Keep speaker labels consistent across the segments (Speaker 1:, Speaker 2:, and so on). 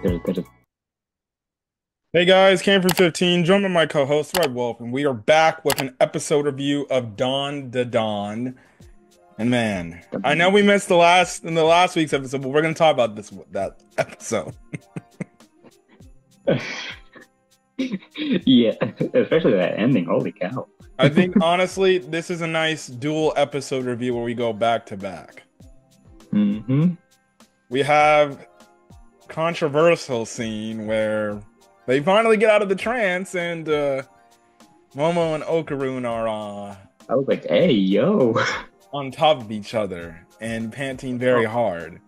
Speaker 1: There's
Speaker 2: Hey guys, came from 15, joined by my co-host Red Wolf, and we are back with an episode review of Dawn to Dawn. And man, I know we missed the last week's episode, but we're gonna talk about that episode.
Speaker 1: yeah, especially that ending. Holy cow.
Speaker 2: I think honestly, this is a nice dual episode review where we go back to back.
Speaker 1: hmm
Speaker 2: We have controversial scene where they finally get out of the trance and Momo and Okarun are
Speaker 1: I was like, hey, yo.
Speaker 2: on top of each other and panting very hard.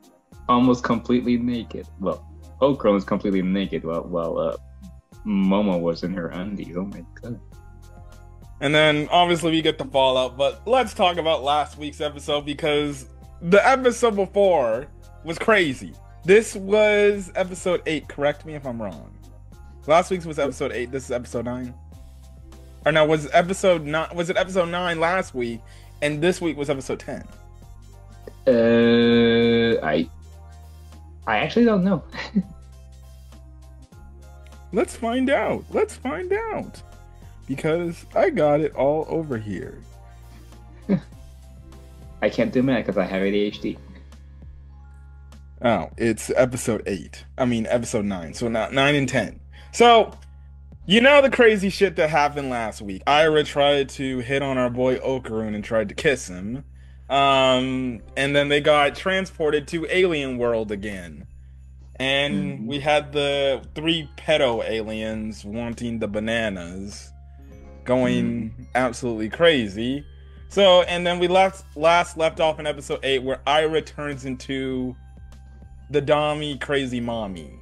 Speaker 1: Almost completely naked. Well, Okra was completely naked while Momo was in her undies. Oh my god.
Speaker 2: And then obviously we get the fallout, but let's talk about last week's episode because the episode before was crazy. This was episode 8, correct me if I'm wrong. Last week's was episode 8, this is episode 9. Or no, was it episode 9 last week and this week was episode 10?
Speaker 1: I actually don't know.
Speaker 2: Let's find out. Let's find out. Because I got it all over here.
Speaker 1: I can't do math because I have ADHD.
Speaker 2: Oh, it's episode 8. I mean, episode 9. So not 9 and 10. So, you know the crazy shit that happened last week. Ira tried to hit on our boy Okarun and tried to kiss him. And then they got transported to Alien World again. And
Speaker 1: hmm
Speaker 2: we had the 3 pedo aliens wanting the bananas,
Speaker 1: hmm
Speaker 2: going absolutely crazy. So, and then we last left off in episode 8 where Ira turns into the Dommy crazy mommy.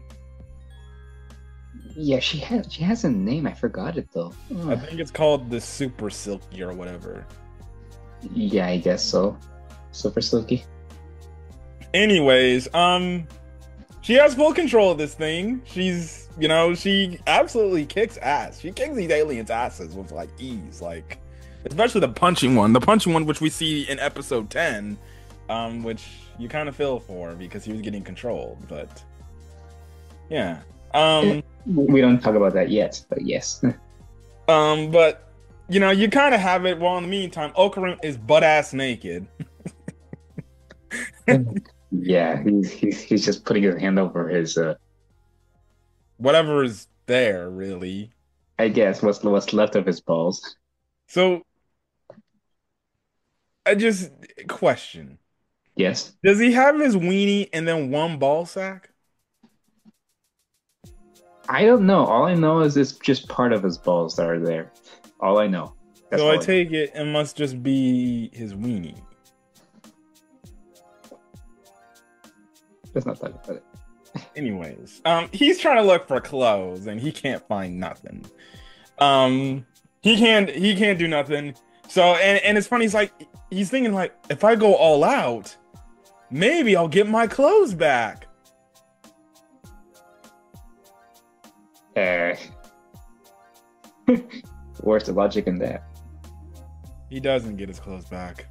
Speaker 1: Yeah, she has a name. I forgot it though.
Speaker 2: I
Speaker 1: Ugh.
Speaker 2: think it's called the Super Silky or whatever.
Speaker 1: Yeah, I guess so. Super Silky.
Speaker 2: Anyways, she has full control of this thing. She absolutely kicks ass. She kicks these aliens' asses with like ease, like especially the punching one. The punching one, which we see in episode 10, which you kind of feel for because he was getting controlled. But yeah,
Speaker 1: We don't talk about that yet, but yes.
Speaker 2: but you kind of have it. Well, in the meantime, Okarun is butt ass naked.
Speaker 1: Yeah, he's just putting his hand over his
Speaker 2: Whatever is there, really.
Speaker 1: I guess what's left of his balls.
Speaker 2: So I just question.
Speaker 1: Yes.
Speaker 2: Does he have his weenie and then one ball sack?
Speaker 1: I don't know. All I know is it's just part of his balls that are there. All I know. That's
Speaker 2: So I
Speaker 1: all I know.
Speaker 2: take it must just be his weenie.
Speaker 1: Let's not talk about it.
Speaker 2: Anyways, he's trying to look for clothes and he can't find nothing. Um, he can't do nothing. So and it's funny. He's thinking like, if I go all out, maybe I'll get my clothes back.
Speaker 1: Uh, where's the logic in that?
Speaker 2: He doesn't get his clothes back.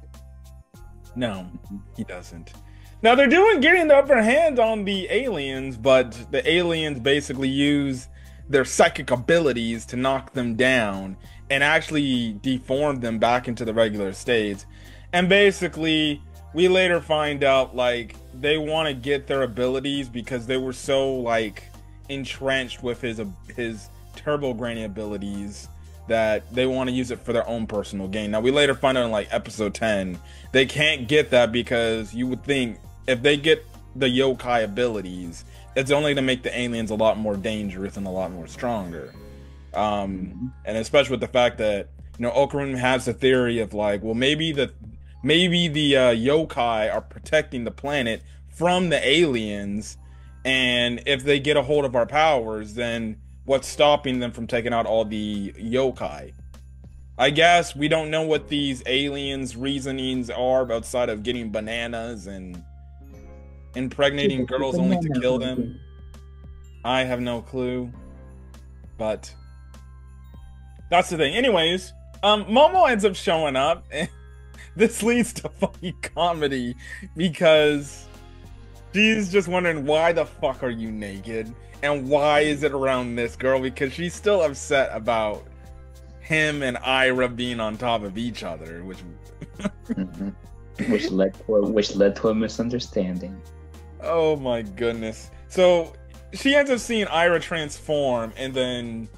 Speaker 2: No, he doesn't. Now they're doing getting the upper hand on the aliens, but the aliens basically use their psychic abilities to knock them down and actually deform them back into the regular state. And basically, we later find out like they want to get their abilities because they were so like entrenched with his turbo granny abilities that they want to use it for their own personal gain. Now we later find out in like episode 10 they can't get that because you would think if they get the yokai abilities, it's only to make the aliens a lot more dangerous and a lot more stronger.
Speaker 1: Mhm.
Speaker 2: And especially with the fact that Okarun has the theory of like, well, maybe the yokai are protecting the planet from the aliens, and if they get a hold of our powers, then what's stopping them from taking out all the yokai? I guess we don't know what these aliens' reasonings are outside of getting bananas and impregnating girls only to kill them. I have no clue, but that's the thing. Anyways, Momo ends up showing up, and this leads to funny comedy because She's just wondering why the fuck are you naked and why is it around this girl because she's still upset about him and Ira being on top of each other, which
Speaker 1: Mhm. Which led to a misunderstanding.
Speaker 2: oh my goodness. So she ends up seeing Ira transform, and then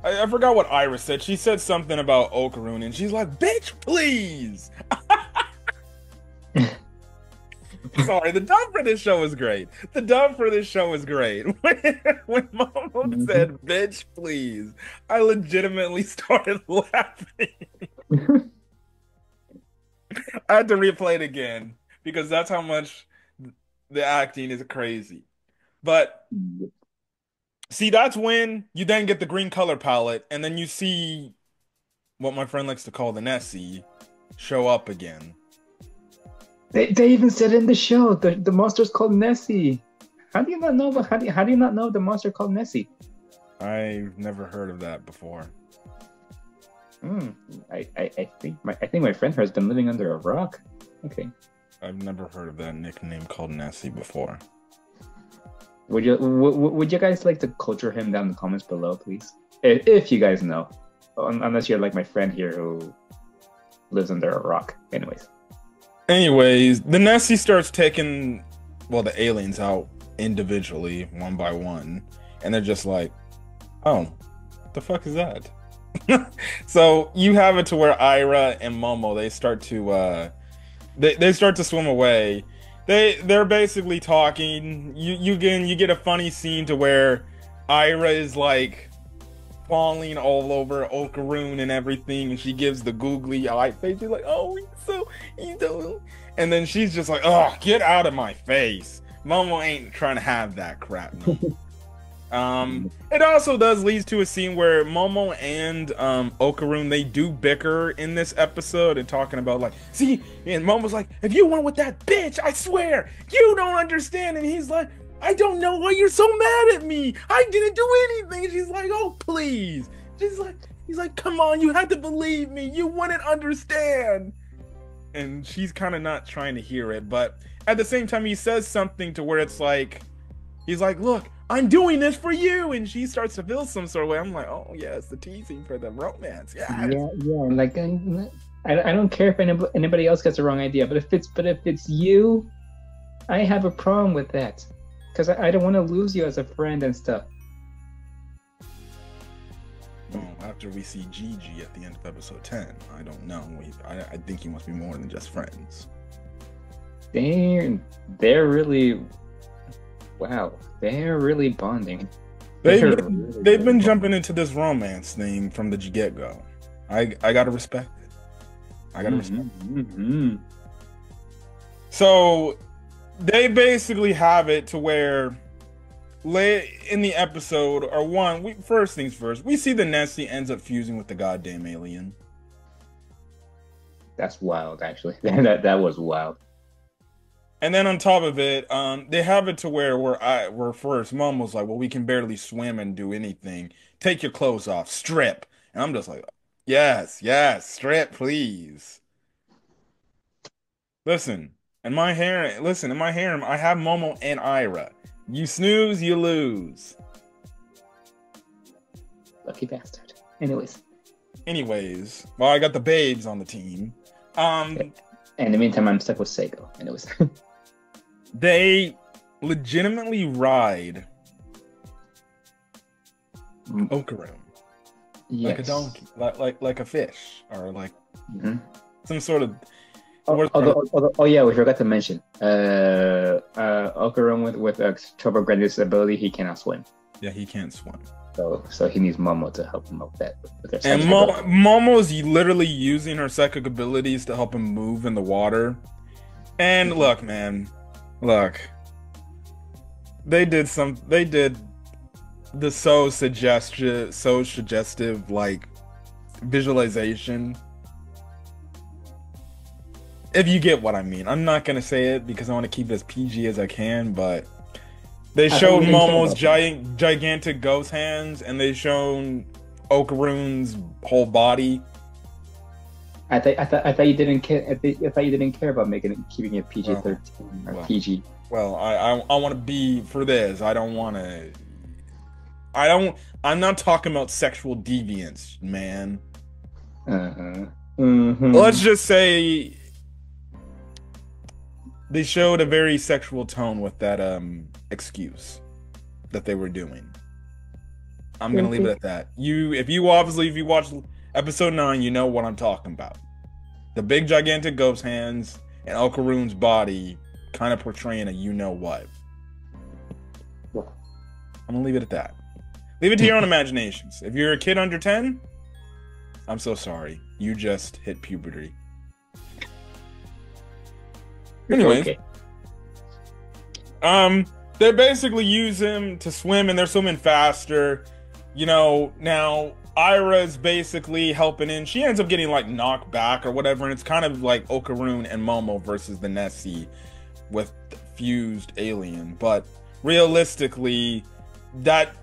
Speaker 2: I forgot what Ira said. She said something about Okaroon, and she's like, "Bitch, please." Sorry, the dub for this show is great. The dub for this show is great. When Momo
Speaker 1: Mhm.
Speaker 2: said, "Bitch, please," I legitimately started laughing. I had to replay it again because that's how much the acting is crazy. But see, that's when you then get the green color palette, and then you see what my friend likes to call the Nessie show up again.
Speaker 1: They even said in the show the monster's called Nessie. How do you not know? How do you not know the monster called Nessie?
Speaker 2: I've never heard of that before.
Speaker 1: Hmm. I think my friend has been living under a rock. Okay.
Speaker 2: I've never heard of that nickname called Nessie before.
Speaker 1: Would you guys like to culture him down in the comments below, please? If you guys know, unless you're like my friend here who lives under a rock.
Speaker 2: Anyways, the Nessie starts taking, well, the aliens out individually, one by one, and they're just like, oh, what the fuck is that? So you have it to where Ira and Momo, they start to they start to swim away. They're basically talking. You get a funny scene to where Ira is like falling all over Okaroon and everything, and she gives the googly eye face. She's like, "Oh, you don't," and then she's just like, "Oh, get out of my face." Momo ain't trying to have that crap. No. It also does lead to a scene where Momo and Okaroon, they do bicker in this episode and talking about like, see, and Momo's like, if you went with that bitch, I swear you don't understand, and he's like, I don't know why you're so mad at me. I didn't do anything. And she's like, oh please. He's like, come on, you had to believe me. You wouldn't understand. And she's kind of not trying to hear it, but at the same time, he says something to where it's like, he's like, look, I'm doing this for you, and she starts to feel some sort of way. I'm like, oh yes, the teasing for the romance, yeah.
Speaker 1: Yeah. Like I don't care if anybody else gets the wrong idea, but if it's you, I have a problem with that because I don't want to lose you as a friend and stuff.
Speaker 2: Well, after we see Gigi at the end of episode 10, I don't know. I think he must be more than just friends.
Speaker 1: They're really, wow, they're really bonding.
Speaker 2: They've been jumping into this romance thing from the get-go. I gotta respect it. I gotta respect it.
Speaker 1: Mm-hmm.
Speaker 2: So they basically have it to where in the episode, or first things first, we see the Nessie ends up fusing with the goddamn alien.
Speaker 1: That's wild, actually. That was wild.
Speaker 2: And then on top of it, they have it to where first Mom was like, well, we can barely swim and do anything. Take your clothes off, strip. And I'm just like, yes, strip, please. Listen, in my harem, I have Momo and Ira. You snooze, you lose.
Speaker 1: Lucky bastard. Anyways,
Speaker 2: well, I got the babes on the team.
Speaker 1: In the meantime, I'm stuck with Seiko. Anyways.
Speaker 2: They legitimately ride Okaroon.
Speaker 1: Yes.
Speaker 2: Like a donkey, like a fish, or like some sort of.
Speaker 1: Yeah, we forgot to mention. Okaroon with a Turbo Grand disability, he cannot swim.
Speaker 2: Yeah, he can't swim.
Speaker 1: So he needs Momo to help him with that.
Speaker 2: And Momo's literally using her psychic abilities to help him move in the water. And look, man, they did the so suggestive like visualization. If you get what I mean. I'm not gonna say it because I want to keep it as PG as I can, but they showed Momo's gigantic ghost hands, and they shown Okaroon's whole body.
Speaker 1: I thought you didn't care. I thought you didn't care about keeping it PG-13 or PG.
Speaker 2: Well, I want to be for this. I don't want to. I don't. I'm not talking about sexual deviance, man.
Speaker 1: Uh-huh. Mm-hmm.
Speaker 2: Let's just say they showed a very sexual tone with that excuse that they were doing. I'm gonna leave it at that. If you watch episode 9, you know what I'm talking about. The big gigantic ghost hands and Okaroon's body kind of portraying a you know what. I'm gonna leave it at that. Leave it to your own imaginations. If you're a kid under 10, I'm so sorry. You just hit puberty. Anyways, okay. They basically use him to swim, and they're swimming faster. You know, now Ira's basically helping in. She ends up getting like knocked back or whatever, and it's kind of like Okaroon and Momo versus the Nesse with fused alien. But realistically, that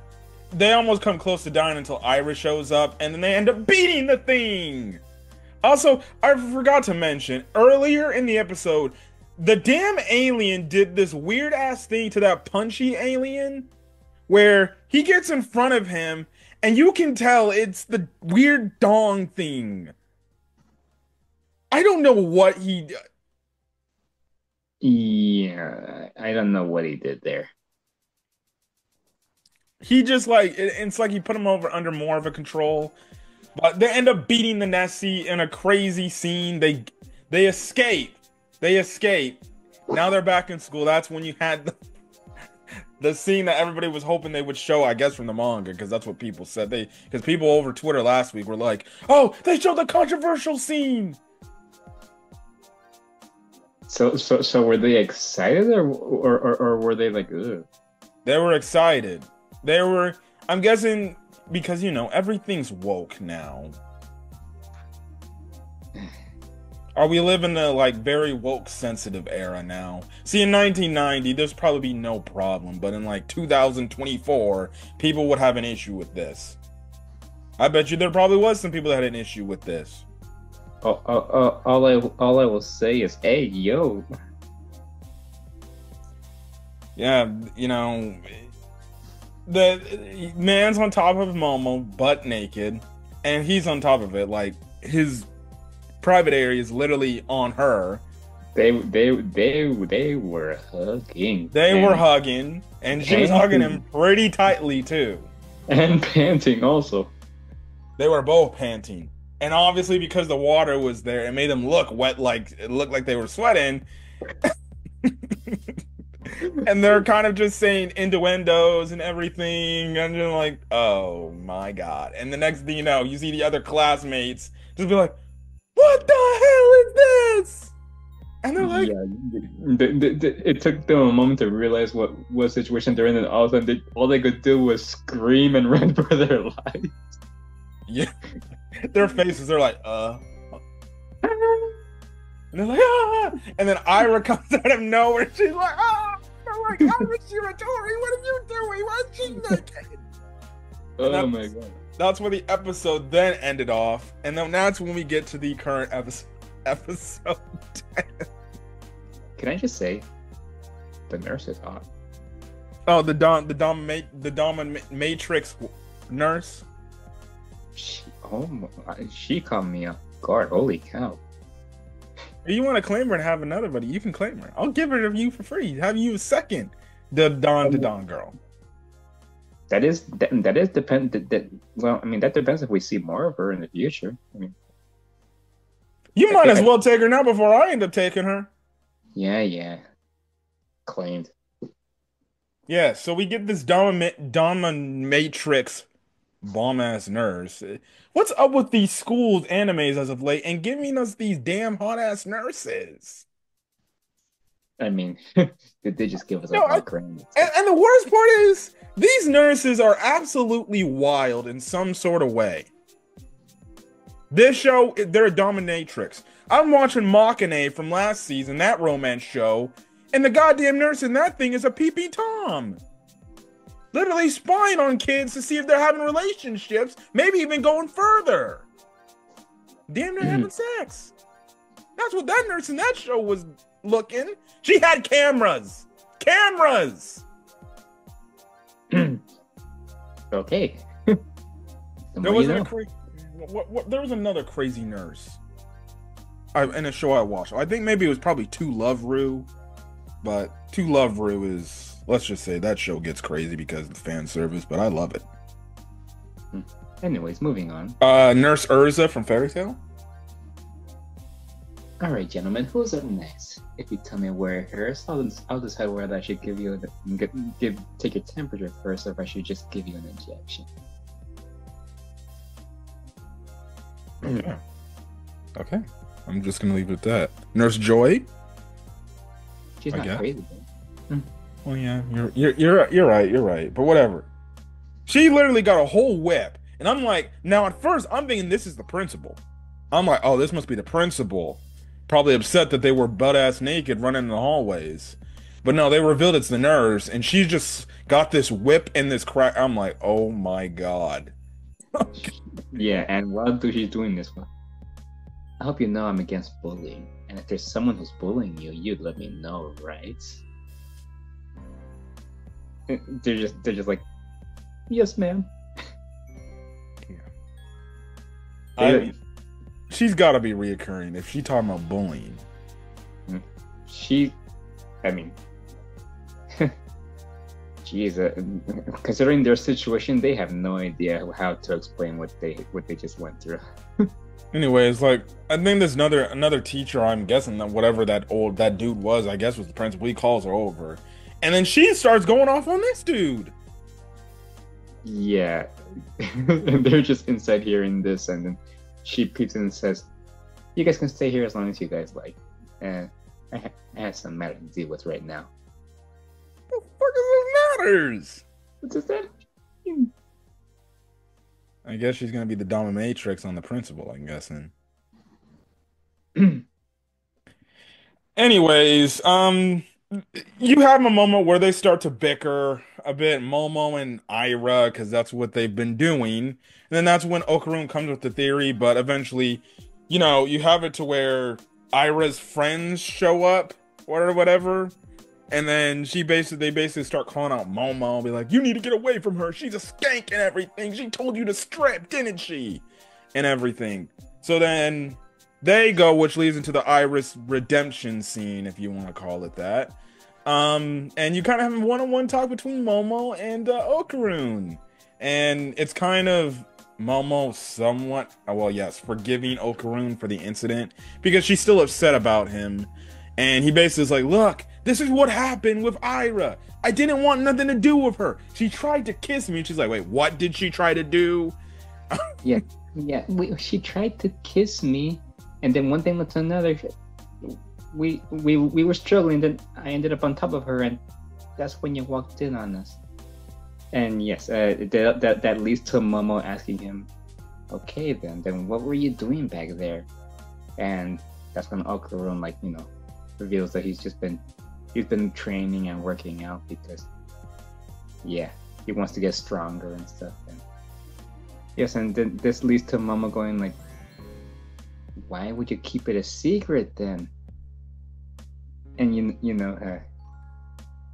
Speaker 2: they almost come close to dying until Ira shows up, and then they end up beating the thing. Also, I forgot to mention earlier in the episode, the damn alien did this weird ass thing to that punchy alien where he gets in front of him and you can tell it's the weird dong thing. I don't know what he...
Speaker 1: Yeah, I don't know what he did there.
Speaker 2: He just like, it's like he put him under more of a control. But they end up beating the Nesse in a crazy scene. They escape. They escape. Now they're back in school. That's when you had the scene that everybody was hoping they would show, I guess, from the manga, because that's what people said. Because people over Twitter last week were like, "Oh, they showed the controversial scene."
Speaker 1: So were they excited or were they like, ugh?
Speaker 2: They were excited. They were. I'm guessing because everything's woke now. Or we live in a like very woke sensitive era now. See, in 1990, there's probably no problem, but in like 2024, people would have an issue with this. I bet you there probably was some people that had an issue with this.
Speaker 1: All I will say is, hey, yo.
Speaker 2: Yeah, the man's on top of Momo, butt naked, and he's on top of it, like his private area is literally on her.
Speaker 1: They were hugging.
Speaker 2: They were hugging, and she was hugging him pretty tightly too.
Speaker 1: And panting also.
Speaker 2: They were both panting. And obviously because the water was there, it made them look wet, like it looked like they were sweating. And they're kind of just saying innuendos and everything. And you're like, oh my God. And the next thing you know, you see the other classmates just be like, what the hell is this? And they're like,
Speaker 1: it took them a moment to realize what situation they're in, and all of a sudden all they could do was scream and run for their lives.
Speaker 2: Yeah, their faces are like, and they're like, ah! And then Ira comes out of nowhere. She's like, ah! They're like, Ira Shiratori, what are you doing? Why is she naked?
Speaker 1: Oh my God.
Speaker 2: That's where the episode then ended off, and then that's when we get to the current episode 10. Can
Speaker 1: I just say, the nurse is hot.
Speaker 2: Oh, the dominatrix nurse.
Speaker 1: She caught me off guard. Holy cow!
Speaker 2: If you want to claim her and have another buddy, you can claim her. I'll give her to you for free. Have you a second, the Don girl.
Speaker 1: That depend. Well, I mean, that depends if we see more of her in the future. I mean,
Speaker 2: you might as well take her now before I end up taking her.
Speaker 1: Yeah. Claimed.
Speaker 2: Yeah, so we get this dominatrix bomb-ass nurse. What's up with these schools animes as of late and giving us these damn hot-ass nurses?
Speaker 1: I mean, did they just give us a hot crown?
Speaker 2: And the worst part is, these nurses are absolutely wild in some sort of way. This show, they're a dominatrix. I'm watching Machine from last season, that romance show, and the goddamn nurse in that thing is a pee-pee Tom. Literally spying on kids to see if they're having relationships, maybe even going further. Damn, they're having sex. That's what that nurse in that show was looking. She had cameras. cameras.
Speaker 1: Okay. The
Speaker 2: There
Speaker 1: more you
Speaker 2: wasn't a
Speaker 1: know.
Speaker 2: there was another crazy nurse in a show I watched. I think maybe it was probably To Love Ru, but To Love Ru is, let's just say that show gets crazy because of the fan service, but I love it.
Speaker 1: Anyways, moving on.
Speaker 2: Nurse Urza from Fairy Tail.
Speaker 1: All right, gentlemen, who's up next? If you tell me where it hurts, I'll decide whether I should take your temperature first, or if I should just give you an injection.
Speaker 2: Okay. Okay. I'm just gonna leave it at that. Nurse Joy.
Speaker 1: She's not crazy.
Speaker 2: Well, yeah, you're right. But whatever. She literally got a whole whip, and I'm like, now at first I'm thinking this is the principal. I'm like, oh, this must be the principal. Probably upset that they were butt ass naked running in the hallways. But no, they revealed it's the nurse, and she's just got this whip and this crack. I'm like, oh my god.
Speaker 1: Yeah, and what she's doing this one? I hope you know I'm against bullying, and if there's someone who's bullying you, you'd let me know, right? They're just like, yes, ma'am.
Speaker 2: Yeah. She's got to be reoccurring if she's talking about bullying.
Speaker 1: I mean, geez, considering their situation, they have no idea how to explain what they just went through.
Speaker 2: Anyways, like, I think there's another teacher, I'm guessing that whatever that dude was, I guess was the principal. He calls her over, and then she starts going off on this dude.
Speaker 1: Yeah, and they're just inside hearing this, and then she peeps in and says, "You guys can stay here as long as you guys like. And I have some matter to deal with right now."
Speaker 2: What the fuck is this matters?
Speaker 1: What does that mean?
Speaker 2: I guess she's gonna be the dominatrix on the principal, I'm guessing. Anyways, you have a moment where they start to bicker a bit, Momo and Ira, because that's what they've been doing. And then that's when Okarun comes with the theory, but eventually, you know, you have it to where Ira's friends show up or whatever. And then they basically start calling out Momo and be like, you need to get away from her. She's a skank and everything. She told you to strip, didn't she? And everything. So then they go, which leads into the Iris redemption scene, if you want to call it that. And you kind of have a one-on-one talk between Momo and Okarun. And it's kind of Momo somewhat, well, yes, forgiving Okarun for the incident because she's still upset about him. And he basically is like, look, this is what happened with Ira. I didn't want nothing to do with her. She tried to kiss me. And she's like, wait, what did she try to do?
Speaker 1: Yeah. She tried to kiss me. And then one thing led to another. We were struggling. Then I ended up on top of her. And that's when you walked in on us. And yes, that leads to Momo asking him, okay, then what were you doing back there? And that's when Okarun, like, you know, reveals that he's been training and working out because, yeah, he wants to get stronger and stuff. And yes, and then this leads to Momo going like, why would you keep it a secret then? And you know,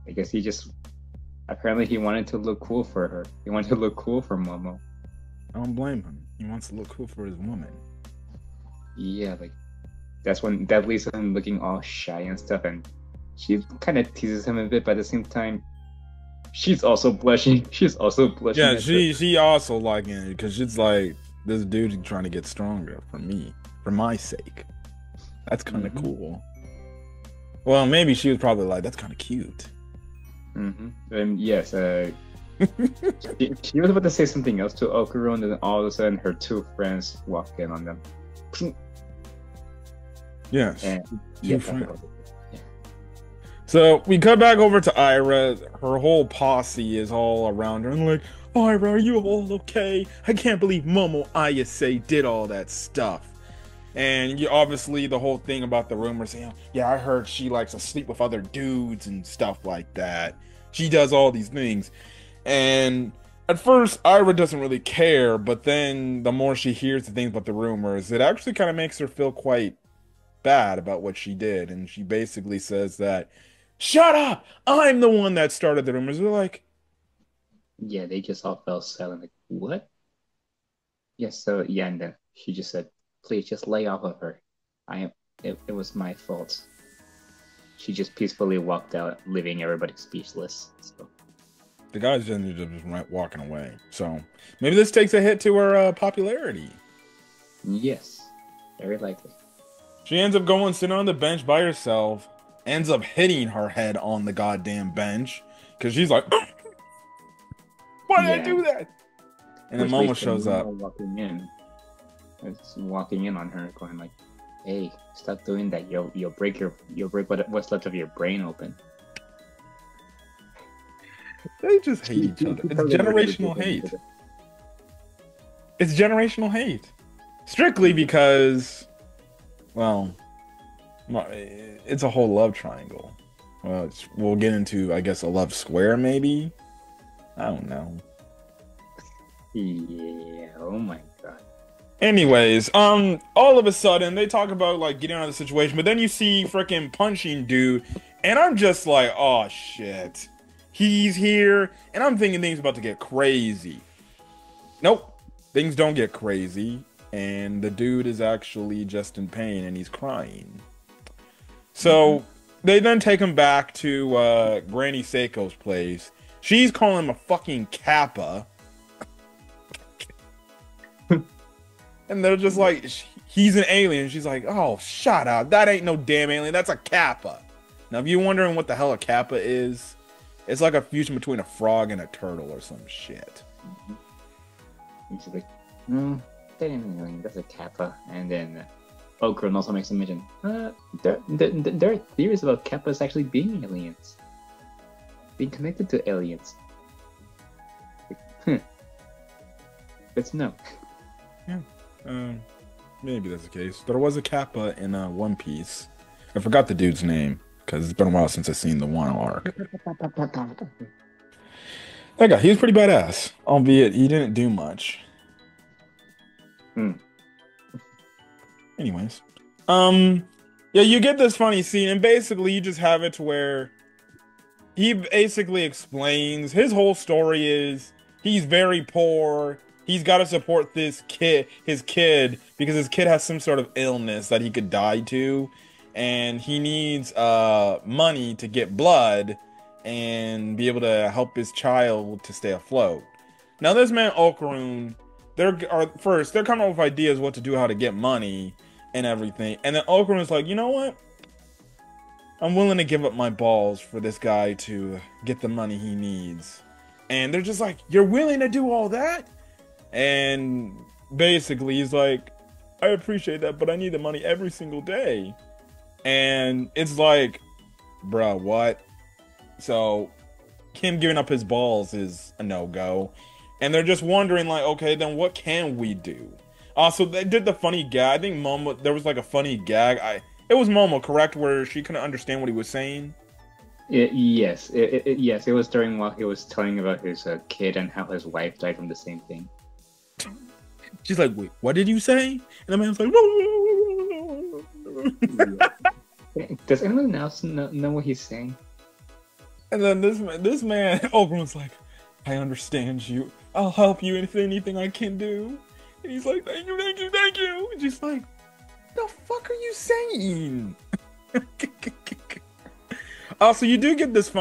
Speaker 1: I guess apparently he wanted to look cool for her. He wanted to look cool for Momo.
Speaker 2: I don't blame him. He wants to look cool for his woman.
Speaker 1: Yeah, like that leads to him looking all shy and stuff, and she kind of teases him a bit, but at the same time, she's also blushing.
Speaker 2: Yeah, she also liking it because it's like this dude trying to get stronger for my sake. That's kind of cool. Well, maybe she was probably like, that's kind of cute.
Speaker 1: And yes, she was about to say something else to Okarun, and then all of a sudden her two friends walk in on them.
Speaker 2: Yes.
Speaker 1: And,
Speaker 2: So we cut back over to Ira. Her whole posse is all around her and like, Ira, are you all okay? I can't believe Momo Ayase did all that stuff. And obviously the whole thing about the rumors, saying, yeah, I heard she likes to sleep with other dudes and stuff like that. She does all these things. And at first, Ira doesn't really care, but then the more she hears the things about the rumors, it actually kind of makes her feel quite bad about what she did. And she basically says that Shut up! I'm the one that started the rumors. They're like,
Speaker 1: Yeah, they just all fell silent. Like, what? Yes, so yeah, and then she just said, "Please just lay off of her. I am. It was my fault." She just peacefully walked out, leaving everybody speechless. So
Speaker 2: the guy's just walking away. So maybe this takes a hit to her popularity.
Speaker 1: yes, very likely.
Speaker 2: She ends up going sitting on the bench by herself, ends up hitting her head on the goddamn bench because she's like, why did I
Speaker 1: Yeah,
Speaker 2: do that? And then
Speaker 1: which
Speaker 2: Momo
Speaker 1: leads to
Speaker 2: shows up.
Speaker 1: Momo walking in. It's walking in on her, going like, "Hey, stop doing that. You'll break what's left of your brain open."
Speaker 2: They just hate each other. It's generational hate. It's generational hate. Strictly because, well, it's a whole love triangle. Well, we'll get into, I guess, a love square, maybe? I don't know.
Speaker 1: Yeah, oh my god.
Speaker 2: Anyways, all of a sudden, they talk about, like, getting out of the situation, but then you see freaking punching dude, and I'm just like, oh, shit. He's here, and I'm thinking things about to get crazy. Nope, things don't get crazy, and the dude is actually just in pain, and he's crying. So, they then take him back to Granny Seiko's place. She's calling him a fucking Kappa. And they're just like, he's an alien. She's like, oh, shut up. That ain't no damn alien. That's a Kappa. Now, if you're wondering what the hell a Kappa is, it's like a fusion between a frog and a turtle or some shit.
Speaker 1: He's like, that ain't an alien. That's a Kappa. And then Okran also makes a mention. There are theories about Kappas actually being aliens. Being connected to aliens. Good to know.
Speaker 2: Yeah. Maybe that's the case. There was a Kappa in One Piece. I forgot the dude's name because it's been a while since I've seen the one arc. That guy, he was pretty badass, albeit he didn't do much. Anyways, yeah, you get this funny scene, and basically you just have it to where he basically explains his whole story is he's very poor. He's got to support his kid, because his kid has some sort of illness that he could die to, and he needs money to get blood and be able to help his child to stay afloat. Now, this man Okarun, they're coming up with ideas what to do, how to get money and everything, and then Okarun's like, you know what? I'm willing to give up my balls for this guy to get the money he needs. And they're just like, you're willing to do all that? And basically, he's like, I appreciate that, but I need the money every single day. And it's like, bruh, what? So, him giving up his balls is a no-go. And they're just wondering, like, okay, then what can we do? Also, they did the funny gag. I think Momo, there was like a funny gag. It was Momo, correct? Where she couldn't understand what he was saying?
Speaker 1: Yes, yes. It was during while he was telling about his kid and how his wife died from the same thing.
Speaker 2: She's like, wait, what did you say? And the man's like,
Speaker 1: yeah. Does anyone else know what he's saying?
Speaker 2: And then this man, Oberon's like, I understand you. I'll help you if anything I can do. And he's like, thank you, thank you, thank you. And she's like, the fuck are you saying? Also, you do get this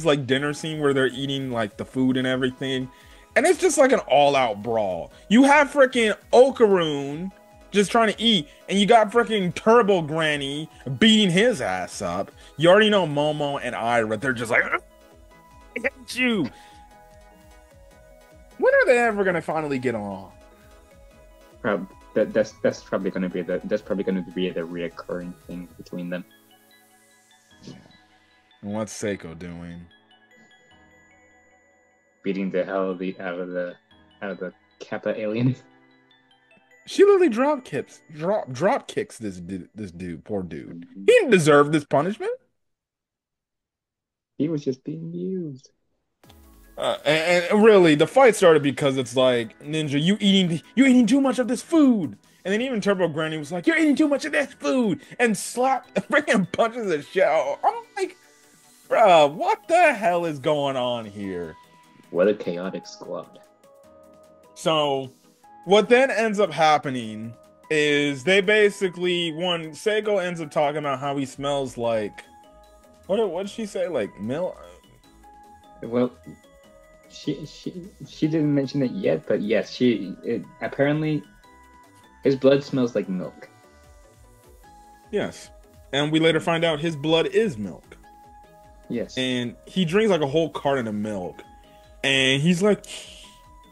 Speaker 2: like dinner scene where they're eating like the food and everything. And it's just like an all-out brawl. You have freaking Okarun just trying to eat, and you got freaking Turbo Granny beating his ass up. You already know Momo and Ira, they're just like, I hate you. When are they ever gonna finally get along?
Speaker 1: That's probably gonna be the reoccurring thing between them.
Speaker 2: And what's Seiko doing?
Speaker 1: Beating the hell out of the Kappa alien.
Speaker 2: She literally drop kicks this dude, poor dude. He didn't deserve this punishment.
Speaker 1: He was just being used.
Speaker 2: And really, the fight started because it's like, Ninja, you eating too much of this food. And then even Turbo Granny was like, you're eating too much of this food, and slapped, freaking punches the shit out. I'm like, Bruh, what the hell is going on here?
Speaker 1: What a chaotic squad.
Speaker 2: So, what then ends up happening is they basically, one, Seiko ends up talking about how he smells like, what did she say? Like milk?
Speaker 1: Well, she didn't mention it yet, but yes, apparently his blood smells like milk.
Speaker 2: Yes. And we later find out his blood is milk.
Speaker 1: Yes.
Speaker 2: And he drinks like a whole carton of milk. And he's like,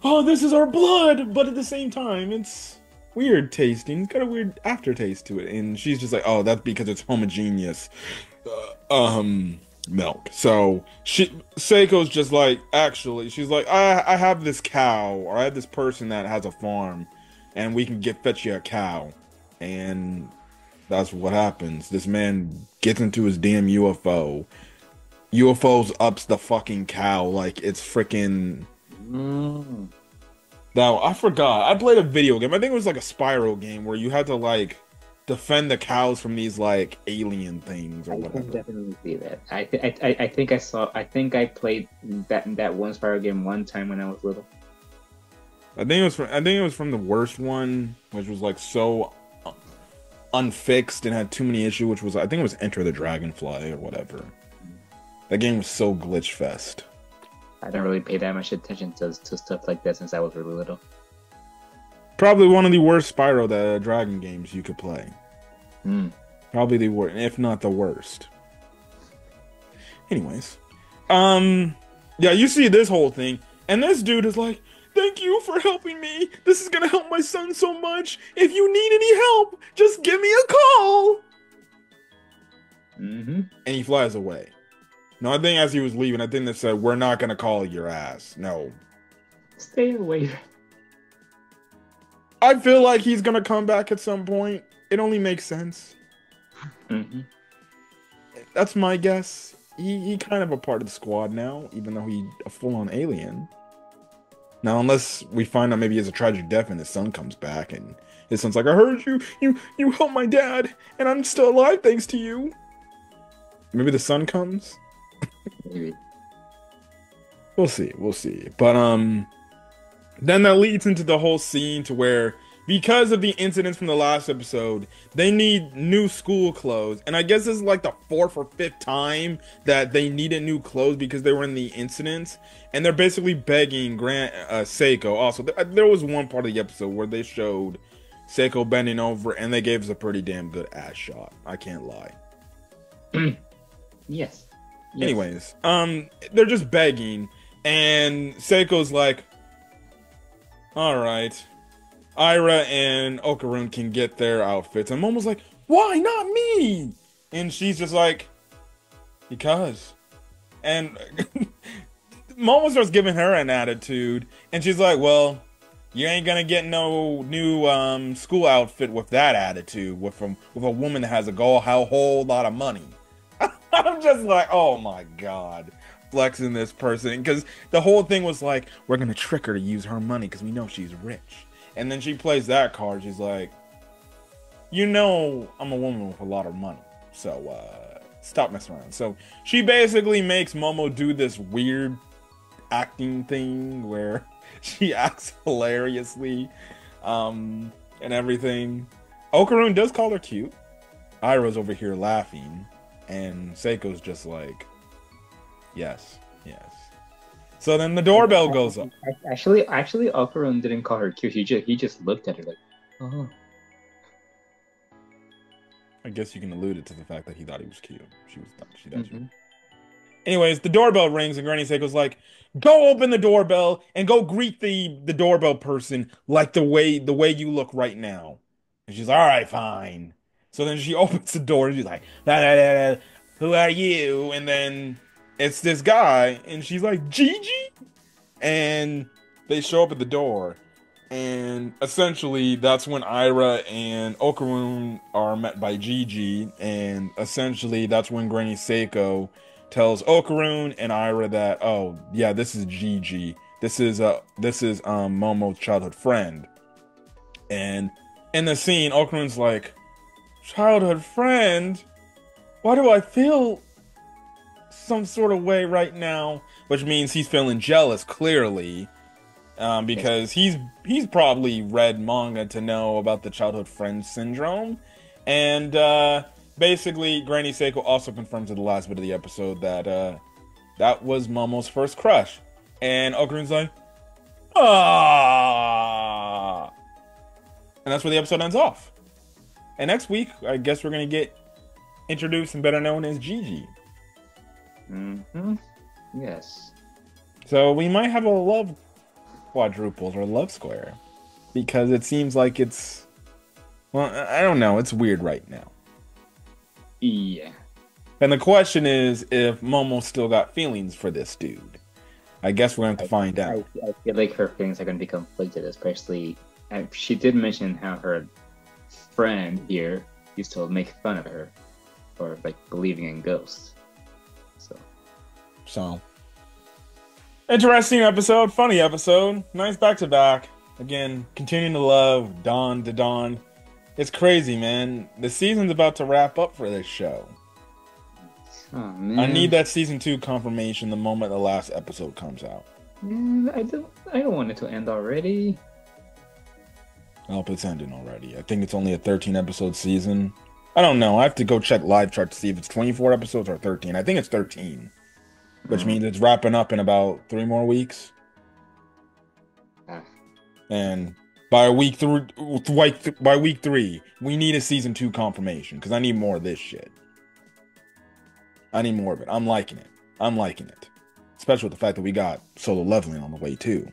Speaker 2: oh, this is our blood! But at the same time, it's weird tasting. It's got a weird aftertaste to it. And she's just like, oh, that's because it's homogeneous. Milk. So Seiko's just like, actually, she's like, I have this cow, or I have this person that has a farm, and we can fetch you a cow. And that's what happens. This man gets into his damn UFO. UFOs ups the fucking cow like it's freaking. Now I forgot. I played a video game. I think it was like a Spyro game where you had to like defend the cows from these like alien things or whatever.
Speaker 1: I can definitely see that. I think I saw. I think I played that one Spyro game one time when I was little.
Speaker 2: I think it was from the worst one, which was like so unfixed and had too many issues. Which was, I think it was Enter the Dragonfly or whatever. That game was so glitch fest.
Speaker 1: I don't really pay that much attention to stuff like that since I was really little.
Speaker 2: Probably one of the worst Spyro the Dragon games you could play. Probably the worst, if not the worst. Anyways, yeah, you see this whole thing, and this dude is like, "Thank you for helping me. This is gonna help my son so much. If you need any help, just give me a call." And he flies away. No, I think as he was leaving, I think they said, "We're not gonna call your ass." No.
Speaker 1: Stay away.
Speaker 2: I feel like he's gonna come back at some point. It only makes sense. That's my guess. He kind of a part of the squad now, even though he's a full-on alien. Now, unless we find out maybe he has a tragic death and his son comes back and his son's like, "I heard you helped my dad, and I'm still alive thanks to you." Maybe the son comes.
Speaker 1: Maybe.
Speaker 2: We'll see. But then that leads into the whole scene to where, because of the incidents from the last episode, they need new school clothes. And I guess this is like the 4th or 5th time that they needed new clothes because they were in the incidents. And they're basically begging Seiko. Also, there was one part of the episode where they showed Seiko bending over and they gave us a pretty damn good ass shot. I can't lie.
Speaker 1: Yes.
Speaker 2: Anyways, they're just begging, and Seiko's like, "Alright, Ira and Okarun can get their outfits." And Momo's like, "Why not me?" And she's just like, "Because." And Momo starts giving her an attitude, and she's like, "Well, you ain't gonna get no new school outfit with that attitude, with a woman that has a whole lot of money." I'm just like, oh my god, flexing this person, because the whole thing was like, we're gonna trick her to use her money because we know she's rich. And then she plays that card. She's like, you know, I'm a woman with a lot of money, so stop messing around. So she basically makes Momo do this weird acting thing where she acts hilariously and everything. Okarun does call her cute. Ira's over here laughing. And Seiko's just like, yes. So then the doorbell goes up.
Speaker 1: Actually, Okarun didn't call her cute. He just looked at her like, oh.
Speaker 2: I guess you can allude it to the fact that he thought he was cute. She thought she. Anyways, the doorbell rings and Granny Seiko's like, go open the doorbell and go greet the doorbell person like the way you look right now. And she's like, all right, fine. So then she opens the door and she's like, who are you? And then it's this guy and she's like, Gigi? And they show up at the door. And essentially that's when Ira and Okarun are met by Gigi. And essentially that's when Granny Seiko tells Okarun and Ira that, oh yeah, this is Gigi. This is Momo's childhood friend. And in the scene, Okarun's like, childhood friend? Why do I feel some sort of way right now, which means he's feeling jealous, clearly, because he's probably read manga to know about the childhood friend syndrome, and basically, Granny Seiko also confirms in the last bit of the episode that that was Momo's first crush, and Okarun's like, ah, and that's where the episode ends off. And next week, I guess we're gonna get introduced and better known as Gigi.
Speaker 1: Mm-hmm. Yes.
Speaker 2: So we might have a love quadruples or love square, because it seems like it's, well, I don't know, it's weird right now.
Speaker 1: Yeah.
Speaker 2: And the question is if Momo still got feelings for this dude. I guess we're going to have to find out.
Speaker 1: I feel like her feelings are going to be conflicted, especially, she did mention how her friend here used to make fun of her for like believing in ghosts.
Speaker 2: So interesting episode, funny episode, nice back-to-back. Again, continuing to love Dawn to Dawn. It's crazy, man. The season's about to wrap up for this show.
Speaker 1: Oh, man.
Speaker 2: I need that season 2 confirmation the moment the last episode comes out.
Speaker 1: I don't want it to end already.
Speaker 2: I hope it's ending already. I think it's only a 13-episode season. I don't know. I have to go check live chart to see if it's 24 episodes or 13. I think it's 13. Which means it's wrapping up in about 3 more weeks. And by week 3, we need a season 2 confirmation, because I need more of this shit. I need more of it. I'm liking it. Especially with the fact that we got Solo Leveling on the way too.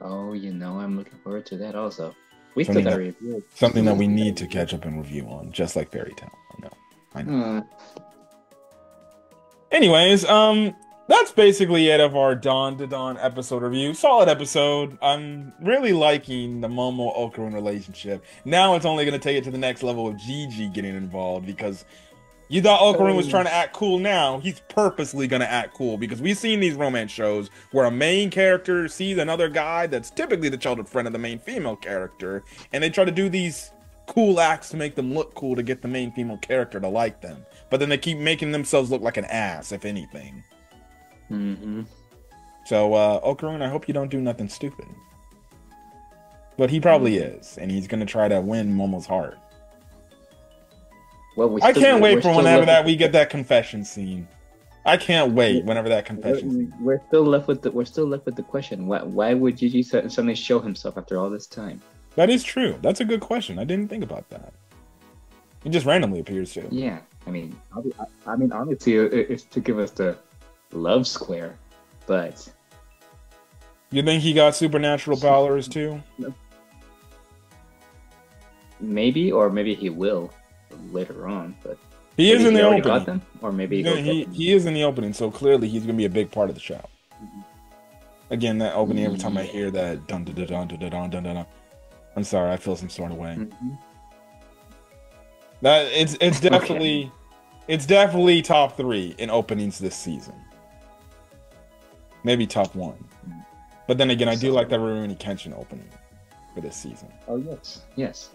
Speaker 1: Oh, I'm looking forward to that also. We still got review.
Speaker 2: Something that we need to catch up and review on, just like Fairy Tail. I know. Anyways, that's basically it of our Dawn to Dawn episode review. Solid episode. I'm really liking the Momo Okarun relationship. Now it's only going to take it to the next level of Gigi getting involved, because you thought Okarun was trying to act cool. Now he's purposely going to act cool, because we've seen these romance shows where a main character sees another guy that's typically the childhood friend of the main female character, and they try to do these cool acts to make them look cool to get the main female character to like them. But then they keep making themselves look like an ass, if anything.
Speaker 1: Mm-hmm.
Speaker 2: So, Okarun, I hope you don't do nothing stupid. But he probably is, and he's going to try to win Momo's heart.
Speaker 1: Well,
Speaker 2: I can't wait for whenever we get that confession scene. I can't wait whenever that confession scene.
Speaker 1: We're still left with the question. Why would Gigi suddenly show himself after all this time?
Speaker 2: That is true. That's a good question. I didn't think about that. He just randomly appears too.
Speaker 1: Yeah, I mean, honestly, it's to give us the love square, but
Speaker 2: you think he got supernatural powers too?
Speaker 1: Maybe, or maybe he will later on. But
Speaker 2: he is in the opening.
Speaker 1: Got them, or maybe
Speaker 2: he is in the opening, so clearly he's gonna be a big part of the show. Mm-hmm. Again, that opening. Every time I hear that, dun dun dun dun dun dun dun dun. I'm sorry, I feel some sort of way.
Speaker 1: Mm-hmm.
Speaker 2: That it's definitely it's definitely top 3 in openings this season. Maybe top 1. But then again, I do like that Rurouni Kenshin opening for this season.
Speaker 1: Oh yes.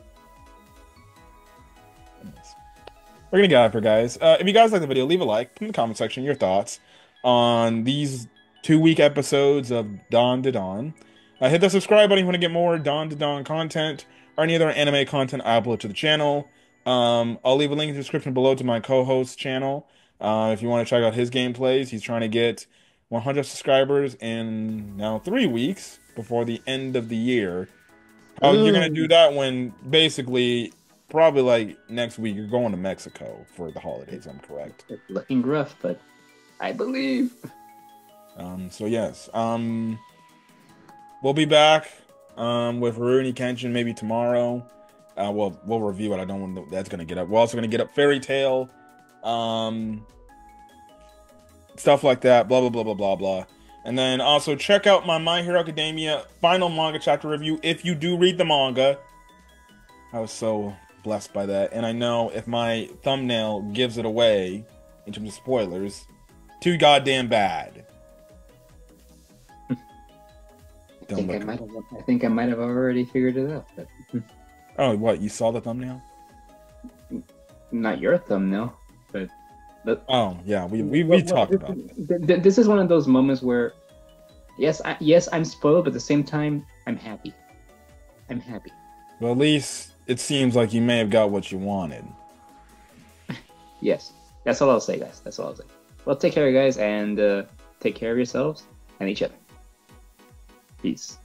Speaker 2: We're gonna get out of here, guys. If you guys like the video, leave a like, put in the comment section your thoughts on these 2-week episodes of Dawn to Dawn. Hit the subscribe button if you want to get more Dawn to Dawn content or any other anime content I upload to the channel. I'll leave a link in the description below to my co-host channel. If you want to check out his gameplays, he's trying to get 100 subscribers in now 3 weeks before the end of the year. You're going to do that when basically, probably like next week, you're going to Mexico for the holidays, I'm correct.
Speaker 1: It's looking rough, but I believe.
Speaker 2: So yes, we'll be back with Rurouni Kenshin maybe tomorrow. We'll review it. I don't want that's gonna get up. We're also gonna get up Fairy Tail, stuff like that. Blah blah blah blah blah blah. And then also check out my My Hero Academia final manga chapter review if you do read the manga. I was so blessed by that, and I know if my thumbnail gives it away in terms of spoilers, too goddamn bad.
Speaker 1: I think I might have already figured it out. But...
Speaker 2: Oh, what? You saw the thumbnail?
Speaker 1: Not your thumbnail, but But
Speaker 2: Oh yeah, we talked about that.
Speaker 1: this is one of those moments where, yes, I'm spoiled, but at the same time, I'm happy. I'm happy.
Speaker 2: Well, at least it seems like you may have got what you wanted.
Speaker 1: Yes, that's all I'll say, guys. That's all I'll say. Well, take care, guys, and take care of yourselves and each other. Peace.